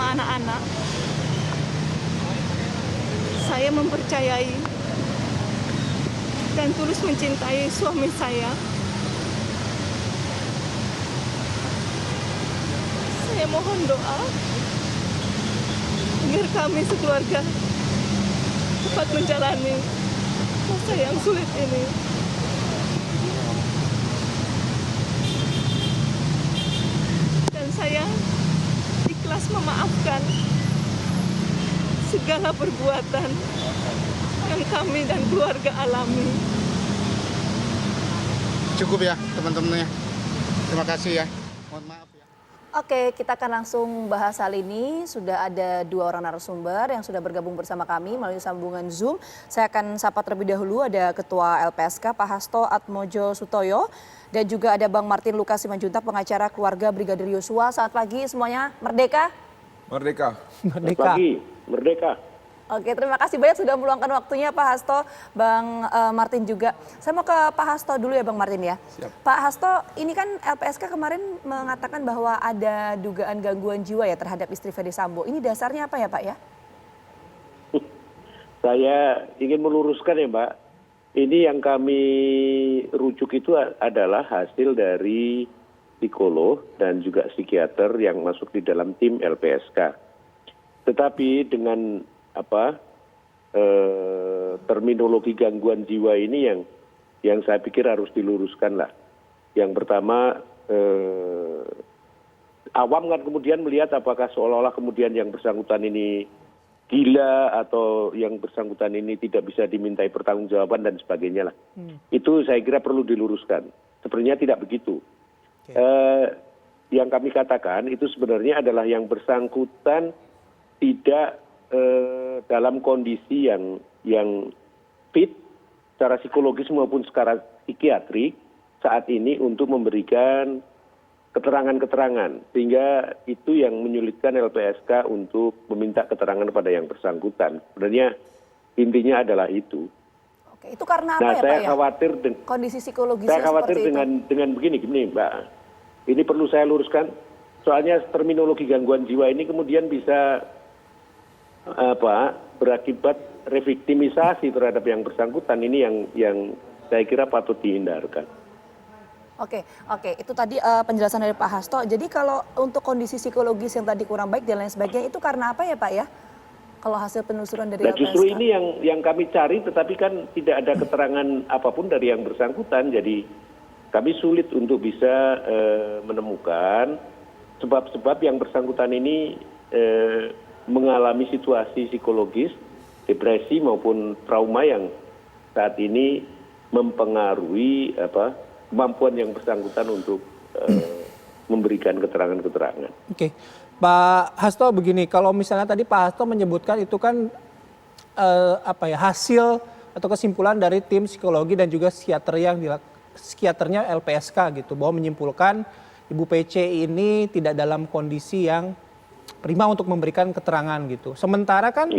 anak-anak. Saya mempercayai dan tulus mencintai suami saya. Saya mohon doa agar kami sekeluarga dapat menjalani masa yang sulit ini. Dan saya ikhlas memaafkan segala perbuatan yang kami dan keluarga alami. Cukup ya teman-temannya. Terima kasih ya. Mohon maaf ya. Oke, kita akan langsung bahas hal ini. Sudah ada 2 orang narasumber yang sudah bergabung bersama kami melalui sambungan Zoom. Saya akan sapa terlebih dahulu, ada Ketua LPSK Pak Hasto Atmojo Sutoyo dan juga ada Bang Martin Lukas Simanjuntak, pengacara keluarga Brigadir Yosua. Selamat pagi semuanya, merdeka? Merdeka. Selamat pagi, merdeka. Oke, terima kasih banyak sudah meluangkan waktunya Pak Hasto, Bang Martin juga. Saya mau ke Pak Hasto dulu ya Bang Martin ya. Siap. Pak Hasto, ini kan LPSK kemarin mengatakan bahwa ada dugaan gangguan jiwa ya terhadap istri Ferdy Sambo. Ini dasarnya apa ya Pak ya? Saya ingin meluruskan ya Mbak, ini yang kami rujuk itu adalah hasil dari psikolog dan juga psikiater yang masuk di dalam tim LPSK. Tetapi dengan terminologi gangguan jiwa ini yang saya pikir harus diluruskan lah. Yang pertama, awam kan kemudian melihat apakah seolah-olah kemudian yang bersangkutan ini gila atau yang bersangkutan ini tidak bisa dimintai pertanggungjawaban dan sebagainya lah. Itu saya kira perlu diluruskan. Sebenarnya tidak begitu. Yang kami katakan itu sebenarnya adalah yang bersangkutan tidak dalam kondisi yang fit secara psikologis maupun secara psikiatrik saat ini untuk memberikan keterangan-keterangan, sehingga itu yang menyulitkan LPSK untuk meminta keterangan pada yang bersangkutan. Sebenarnya intinya adalah itu. Oke, itu karena Nah, apa ya saya Pak ya? khawatir Kondisi psikologisnya saya khawatir seperti itu. dengan begini Mbak. Ini perlu saya luruskan. Soalnya terminologi gangguan jiwa ini kemudian bisa berakibat reviktimisasi terhadap yang bersangkutan. Ini yang saya kira patut dihindarkan. Oke, itu tadi penjelasan dari Pak Hasto. Jadi kalau untuk kondisi psikologis yang tadi kurang baik dan lain sebagainya itu karena apa ya Pak ya? Kalau hasil penelusuran dari Nah, LPSK. justru ini yang kami cari, tetapi kan tidak ada keterangan apapun dari yang bersangkutan. Jadi kami sulit untuk bisa menemukan sebab-sebab yang bersangkutan ini mengalami situasi psikologis, depresi maupun trauma yang saat ini mempengaruhi kemampuan yang bersangkutan untuk memberikan keterangan-keterangan. Oke, Pak Hasto begini, kalau misalnya tadi Pak Hasto menyebutkan itu kan hasil atau kesimpulan dari tim psikologi dan juga psikiaternya LPSK gitu, bahwa menyimpulkan Ibu PC ini tidak dalam kondisi yang prima untuk memberikan keterangan gitu. Sementara kan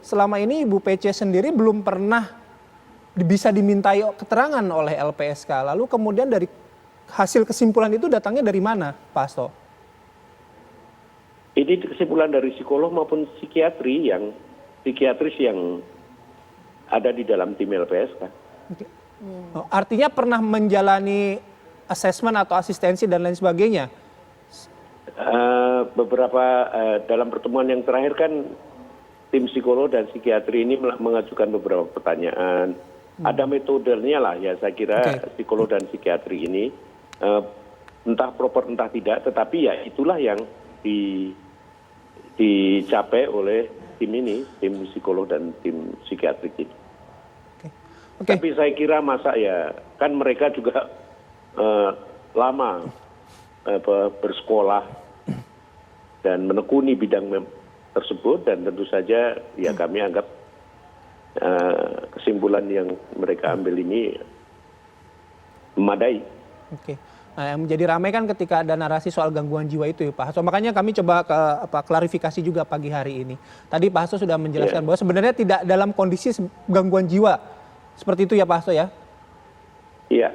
selama ini Ibu PC sendiri belum pernah bisa dimintai keterangan oleh LPSK. Lalu kemudian dari hasil kesimpulan itu datangnya dari mana, Pak Hasto? Ini kesimpulan dari psikolog maupun psikiatris yang ada di dalam tim LPSK. Oke. Artinya pernah menjalani asesmen atau asistensi dan lain sebagainya? Beberapa dalam pertemuan yang terakhir kan tim psikolog dan psikiatri ini mengajukan beberapa pertanyaan. Ada metodenya lah ya, saya kira psikolog dan psikiatri ini entah proper entah tidak, tetapi ya itulah yang dicapai oleh tim ini, tim psikolog dan tim psikiatrik ini. Tapi saya kira masa ya kan mereka juga lama bersekolah dan menekuni bidang tersebut, dan tentu saja ya kami anggap kesimpulan yang mereka ambil ini memadai. Oke. Nah, yang menjadi ramai kan ketika ada narasi soal gangguan jiwa itu ya Pak Hasto. Makanya kami coba klarifikasi juga pagi hari ini. Tadi Pak Hasto sudah menjelaskan bahwa sebenarnya tidak dalam kondisi gangguan jiwa. Seperti itu ya Pak Hasto ya? Iya.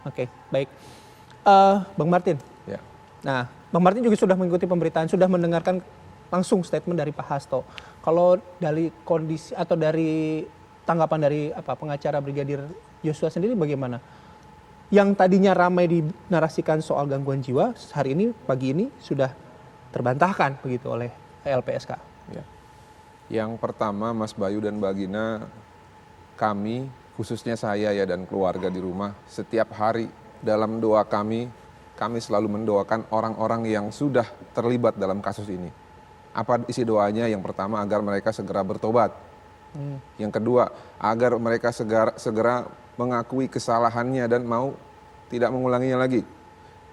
Oke, baik. Bang Martin. Ya. Nah, Bang Martin juga sudah mengikuti pemberitaan, sudah mendengarkan langsung statement dari Pak Hasto. Kalau dari kondisi atau dari tanggapan dari pengacara Brigadir Joshua sendiri bagaimana? Yang tadinya ramai dinarasikan soal gangguan jiwa, hari ini pagi ini sudah terbantahkan begitu oleh LPSK. Ya. Yang pertama, Mas Bayu dan Mbak Gina, kami khususnya saya ya dan keluarga di rumah, setiap hari dalam doa kami selalu mendoakan orang-orang yang sudah terlibat dalam kasus ini. Apa isi doanya? Yang pertama, agar mereka segera bertobat. Yang kedua, agar mereka segera mengakui kesalahannya dan mau tidak mengulanginya lagi.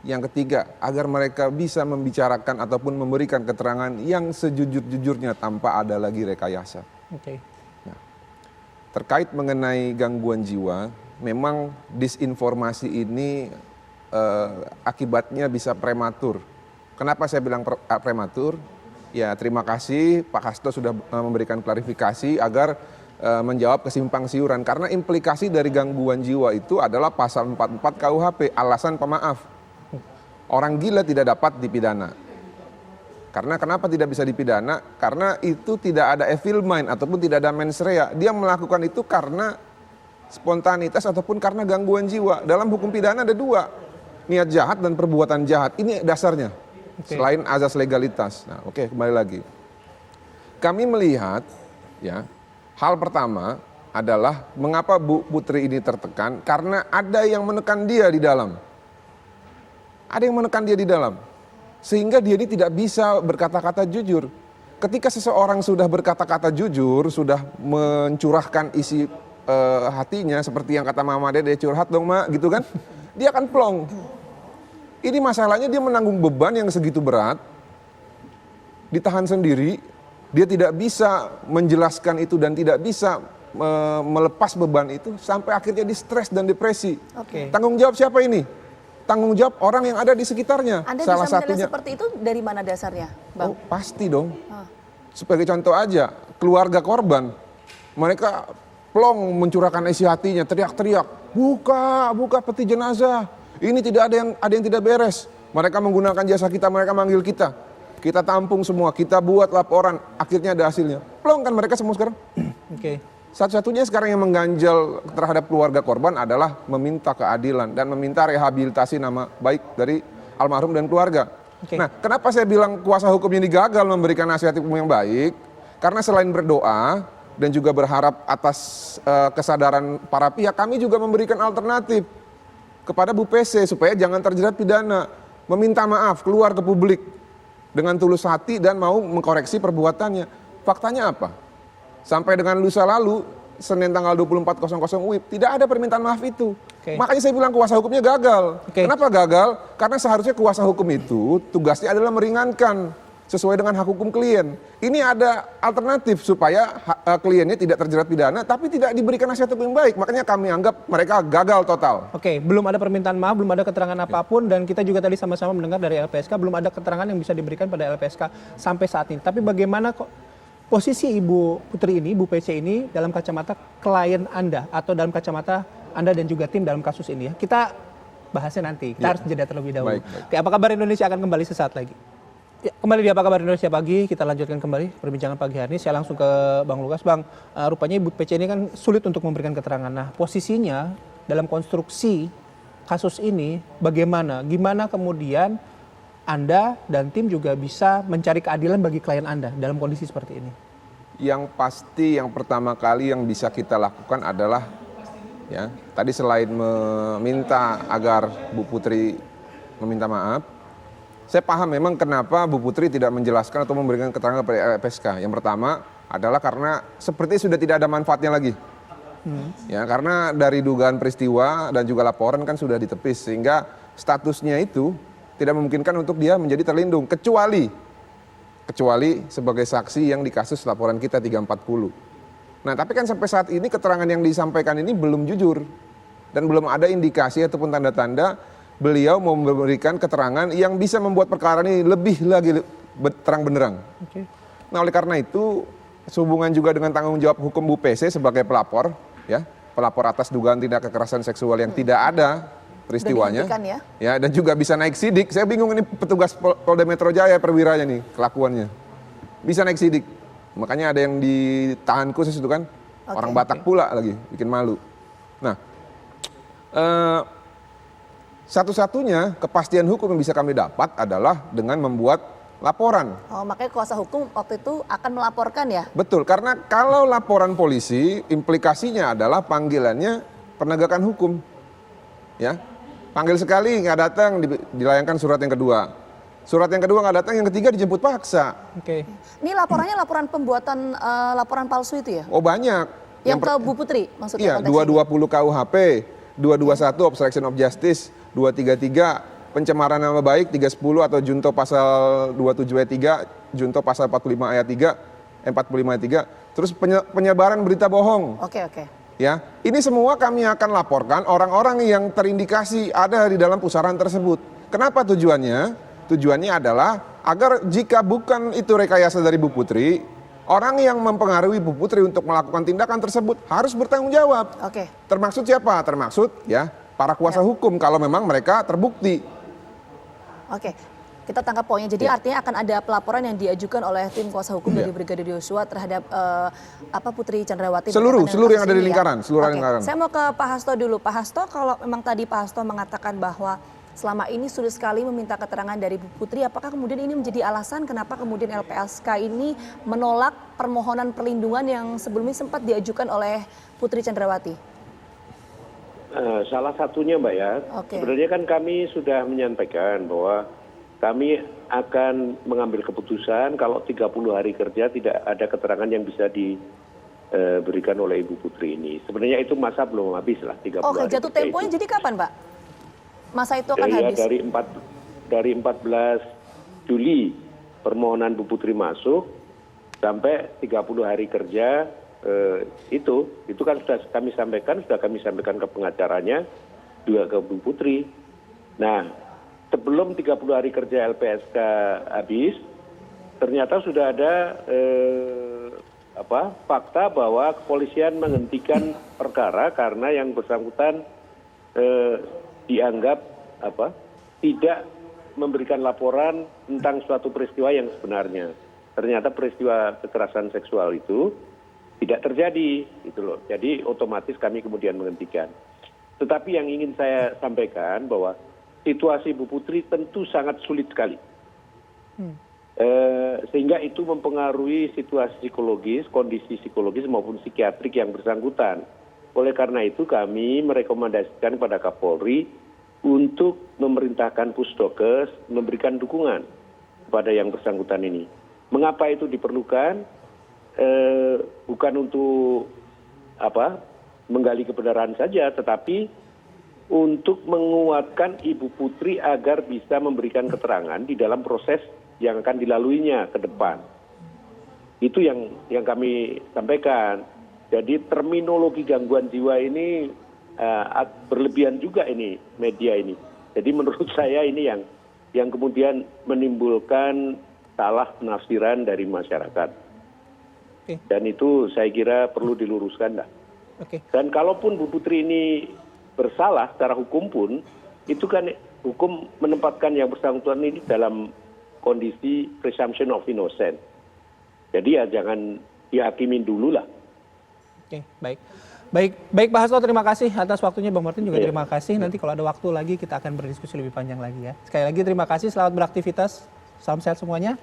Yang ketiga, agar mereka bisa membicarakan ataupun memberikan keterangan yang sejujur-jujurnya tanpa ada lagi rekayasa. Oke. Nah, terkait mengenai gangguan jiwa, memang disinformasi ini akibatnya bisa prematur. Kenapa saya bilang prematur? Ya, terima kasih Pak Hasto sudah memberikan klarifikasi agar menjawab kesimpang siuran. Karena implikasi dari gangguan jiwa itu adalah pasal 44 KUHP, alasan pemaaf. Orang gila tidak dapat dipidana. Karena kenapa tidak bisa dipidana? Karena itu tidak ada evil mind ataupun tidak ada mens rea. Dia melakukan itu karena spontanitas ataupun karena gangguan jiwa. Dalam hukum pidana ada dua, niat jahat dan perbuatan jahat. Ini dasarnya. Selain azas legalitas. Nah, kembali lagi. Kami melihat, ya, hal pertama adalah mengapa Bu Putri ini tertekan, karena ada yang menekan dia di dalam. Ada yang menekan dia di dalam. Sehingga dia ini tidak bisa berkata-kata jujur. Ketika seseorang sudah berkata-kata jujur, sudah mencurahkan isi hatinya, seperti yang kata Mama Dede, curhat dong Mak, gitu kan, dia akan plong. Ini masalahnya dia menanggung beban yang segitu berat, ditahan sendiri, dia tidak bisa menjelaskan itu dan tidak bisa melepas beban itu, sampai akhirnya di stres dan depresi. Tanggung jawab siapa ini? Tanggung jawab orang yang ada di sekitarnya. Anda Salah bisa menilai satunya, seperti itu dari mana dasarnya, Bang? Oh, pasti dong. Sebagai contoh aja, keluarga korban, mereka plong mencurahkan isi hatinya, teriak-teriak, buka peti jenazah. Ini tidak ada yang tidak beres. Mereka menggunakan jasa kita, mereka manggil kita. Kita tampung semua, kita buat laporan, akhirnya ada hasilnya. Plong kan mereka semua sekarang. Satu-satunya sekarang yang mengganjal terhadap keluarga korban adalah meminta keadilan dan meminta rehabilitasi nama baik dari almarhum dan keluarga. Nah, kenapa saya bilang kuasa hukum ini gagal memberikan nasihat hukum yang baik? Karena selain berdoa dan juga berharap atas kesadaran para pihak, kami juga memberikan alternatif kepada Bu PC supaya jangan terjerat pidana, meminta maaf, keluar ke publik dengan tulus hati dan mau mengkoreksi perbuatannya. Faktanya apa? Sampai dengan lusa lalu, Senin tanggal 24.00 WIB, tidak ada permintaan maaf itu. Makanya saya bilang kuasa hukumnya gagal. Kenapa gagal? Karena seharusnya kuasa hukum itu tugasnya adalah meringankan sesuai dengan hak hukum klien. Ini ada alternatif supaya kliennya tidak terjerat pidana tapi tidak diberikan nasihat hukum yang baik. Makanya kami anggap mereka gagal total. Belum ada permintaan maaf, belum ada keterangan apapun, dan kita juga tadi sama-sama mendengar dari LPSK belum ada keterangan yang bisa diberikan pada LPSK sampai saat ini. Tapi bagaimana kok posisi Ibu Putri ini, Bu PC ini dalam kacamata klien Anda atau dalam kacamata Anda dan juga tim dalam kasus ini ya? Kita bahasnya nanti. Kita harus jeda terlebih dahulu. Oke, Apa Kabar Indonesia akan kembali sesaat lagi. Ya, kembali di Apa Kabar Indonesia Pagi, kita lanjutkan kembali perbincangan pagi hari ini. Saya langsung ke Bang Lukas. Bang, rupanya Ibu PC ini kan sulit untuk memberikan keterangan. Nah, posisinya dalam konstruksi kasus ini bagaimana? Gimana kemudian Anda dan tim juga bisa mencari keadilan bagi klien Anda dalam kondisi seperti ini? Yang pasti yang pertama kali yang bisa kita lakukan adalah, ya, tadi selain meminta agar Bu Putri meminta maaf, saya paham memang kenapa Bu Putri tidak menjelaskan atau memberikan keterangan kepada LPSK. Yang pertama adalah karena seperti sudah tidak ada manfaatnya lagi. Ya, karena dari dugaan peristiwa dan juga laporan kan sudah ditepis, sehingga statusnya itu tidak memungkinkan untuk dia menjadi terlindung, kecuali sebagai saksi yang di kasus laporan kita 340. Nah, tapi kan sampai saat ini keterangan yang disampaikan ini belum jujur dan belum ada indikasi ataupun tanda-tanda beliau mau memberikan keterangan yang bisa membuat perkara ini lebih lagi terang benderang. Nah, oleh karena itu sehubungan juga dengan tanggung jawab hukum Bu PC sebagai pelapor, ya, pelapor atas dugaan tindak kekerasan seksual yang tidak ada peristiwanya, ya, dan juga bisa naik sidik. Saya bingung ini petugas Polda Metro Jaya perwiranya nih kelakuannya. bisa naik sidik. Makanya ada yang ditahan khusus itu kan, orang Batak pula lagi, bikin malu. Nah, satu-satunya kepastian hukum yang bisa kami dapat adalah dengan membuat laporan. Oh, makanya kuasa hukum waktu itu akan melaporkan ya? Betul, karena kalau laporan polisi, implikasinya adalah panggilannya penegakan hukum. Ya, panggil sekali nggak datang, dilayangkan surat yang kedua. Surat yang kedua nggak datang, yang ketiga dijemput paksa. Oke. Ini laporannya laporan pembuatan laporan palsu itu ya? Oh banyak. Yang ke Bu Putri maksudnya? Iya, konteksnya? 220 KUHP, 221 obstruction of justice, 233 pencemaran nama baik, 310 atau junto pasal 27 ayat 3, junto pasal 45 ayat 3, 45 ayat 3, terus penyebaran berita bohong. Oke. Ya, ini semua kami akan laporkan orang-orang yang terindikasi ada di dalam pusaran tersebut. Kenapa tujuannya? Tujuannya adalah agar jika bukan itu rekayasa dari Bu Putri, orang yang mempengaruhi Bu Putri untuk melakukan tindakan tersebut harus bertanggung jawab. Oke. Termaksud siapa? Termaksud ya para kuasa hukum kalau memang mereka terbukti. Oke, kita tangkap poinnya. Jadi artinya akan ada pelaporan yang diajukan oleh tim kuasa hukum dari Brigadir Yosua terhadap Putri Chandrawati. Seluruh yang ada di ini lingkaran, ya? seluruh Oke. lingkaran. Saya mau ke Pak Hasto dulu. Pak Hasto, kalau memang tadi Pak Hasto mengatakan bahwa selama ini sulit sekali meminta keterangan dari Bu Putri, apakah kemudian ini menjadi alasan kenapa kemudian LPSK ini menolak permohonan perlindungan yang sebelumnya sempat diajukan oleh Putri Chandrawati? Salah satunya Mbak ya, sebenarnya kan kami sudah menyampaikan bahwa kami akan mengambil keputusan kalau 30 hari kerja tidak ada keterangan yang bisa diberikan oleh Ibu Putri ini. Sebenarnya itu masa belum habis lah 30 hari. Oke, jatuh temponya jadi kapan Pak? Masa itu akan habis? Dari 14 Juli permohonan Bu Putri masuk sampai 30 hari kerja. Itu kan sudah kami sampaikan ke pengacaranya juga ke Bu Putri. Nah, sebelum 30 hari kerja LPSK habis, ternyata sudah ada fakta bahwa kepolisian menghentikan perkara karena yang bersangkutan dianggap tidak memberikan laporan tentang suatu peristiwa yang sebenarnya. Ternyata peristiwa kekerasan seksual itu tidak terjadi, gitu loh. Jadi otomatis kami kemudian menghentikan. Tetapi yang ingin saya sampaikan bahwa situasi Bu Putri tentu sangat sulit sekali. Sehingga itu mempengaruhi situasi psikologis, kondisi psikologis maupun psikiatrik yang bersangkutan. Oleh karena itu kami merekomendasikan kepada Kapolri untuk memerintahkan Pusdokes memberikan dukungan kepada yang bersangkutan ini. Mengapa itu diperlukan? Bukan untuk menggali kebenaran saja, tetapi untuk menguatkan Ibu Putri agar bisa memberikan keterangan di dalam proses yang akan dilaluinya ke depan. Itu yang kami sampaikan. Jadi terminologi gangguan jiwa ini berlebihan juga ini media ini. Jadi menurut saya ini yang kemudian menimbulkan salah penafsiran dari masyarakat. Dan itu saya kira perlu diluruskan. Dan kalaupun Bu Putri ini bersalah secara hukum pun, itu kan hukum menempatkan yang bersangkutan ini dalam kondisi presumption of innocence. Jadi ya jangan dihakimin dulu lah. Oke, baik Pak Hasto, terima kasih atas waktunya. Bang Martin juga terima kasih. Nanti kalau ada waktu lagi kita akan berdiskusi lebih panjang lagi ya. Sekali lagi terima kasih, selamat beraktivitas. Salam sehat semuanya.